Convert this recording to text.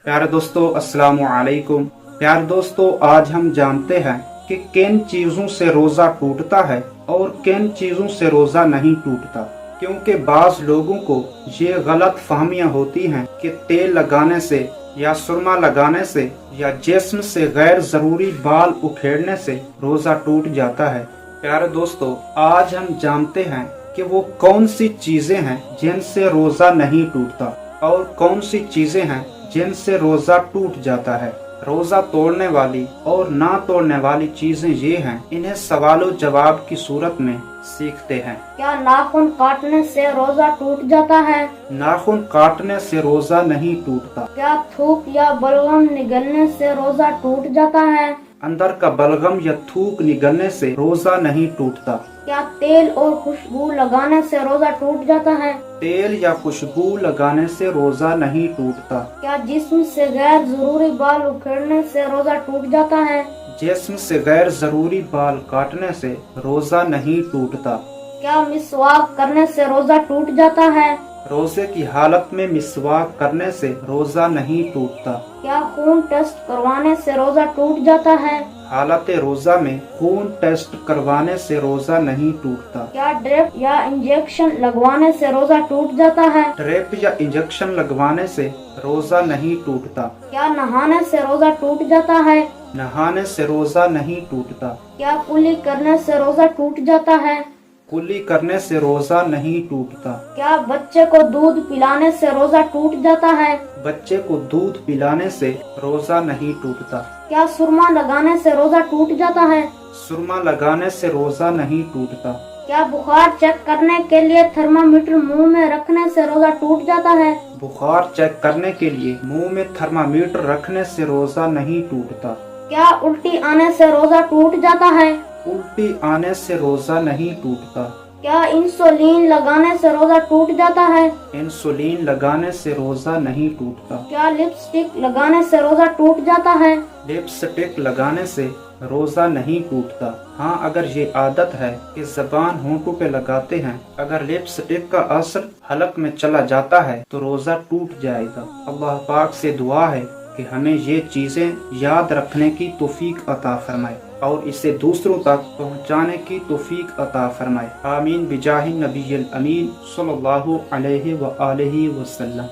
प्यारे दोस्तों अस्सलाम वालेकुम। प्यारे दोस्तों, आज हम जानते हैं कि किन चीज़ों से रोज़ा टूटता है और किन चीज़ों से रोज़ा नहीं टूटता, क्योंकि बाज़ लोगों को ये गलत फहमियाँ होती हैं कि तेल लगाने से या सुरमा लगाने से या जिस्म से गैर ज़रूरी बाल उखेड़ने से रोज़ा टूट जाता है। प्यारे दोस्तों, आज हम जानते हैं कि वो कौन सी चीज़ें हैं जिनसे रोज़ा नहीं टूटता और कौन सी चीज़ें हैं जिनसे रोज़ा टूट जाता है। रोज़ा तोड़ने वाली और ना तोड़ने वाली चीज़ें ये हैं, इन्हें सवालों जवाब की सूरत में सीखते हैं। क्या नाखून काटने से रोज़ा टूट जाता है? नाखून काटने से रोज़ा नहीं टूटता। क्या थूक या बलगम निगलने से रोज़ा टूट जाता है? अंदर का बलगम या थूक निगलने से रोज़ा नहीं टूटता। क्या तेल और खुशबू लगाने से रोज़ा टूट जाता है? तेल या खुशबू लगाने से रोज़ा नहीं टूटता। क्या जिस्म से गैर जरूरी बाल उखेड़ने से रोज़ा टूट जाता है? जिस्म से गैर जरूरी बाल काटने से रोज़ा नहीं टूटता। क्या मिसवाक करने से रोज़ा टूट जाता है? रोज़े की हालत में मिसवाक करने से रोज़ा नहीं टूटता। क्या खून टेस्ट करवाने से रोज़ा टूट जाता है? हालत रोज़ा में खून टेस्ट करवाने से रोज़ा नहीं टूटता। क्या ड्रिप या इंजेक्शन लगवाने से रोज़ा टूट जाता है? ड्रिप या इंजेक्शन लगवाने से रोज़ा नहीं टूटता। क्या नहाने से रोज़ा टूट जाता है? नहाने से रोज़ा नहीं टूटता। क्या कुली करने से रोज़ा टूट जाता है? कुली करने से रोज़ा नहीं टूटता। क्या बच्चे को दूध पिलाने से रोज़ा टूट जाता है? बच्चे को दूध पिलाने से रोज़ा नहीं टूटता। क्या सुरमा लगाने से रोज़ा टूट जाता है? सुरमा लगाने से रोज़ा नहीं टूटता। क्या बुखार चेक करने के लिए थर्मामीटर मुंह में रखने से रोज़ा टूट जाता है? बुखार चेक करने के लिए मुंह में थर्मामीटर रखने से रोज़ा नहीं टूटता। क्या उल्टी आने से रोज़ा टूट जाता है? उल्टी आने से रोज़ा नहीं टूटता। क्या इंसुलिन लगाने से रोज़ा टूट जाता है? इंसुलिन लगाने से रोज़ा नहीं टूटता। क्या लिपस्टिक लगाने से रोज़ा टूट जाता है? लिपस्टिक लगाने से रोज़ा नहीं टूटता। हाँ, अगर ये आदत है कि ज़बान होंठों पे लगाते हैं, अगर लिपस्टिक का असर हलक में चला जाता है तो रोज़ा टूट जाएगा। अल्लाह पाक से दुआ है कि हमें ये चीज़ें याद रखने की तौफीक अता फरमाए और इसे दूसरों तक पहुँचाने की तौफीक अता फरमाए। आमीन बिजाहि नबील अमीन सल्लल्लाहु अलैहि व आलिहि वसल्लम।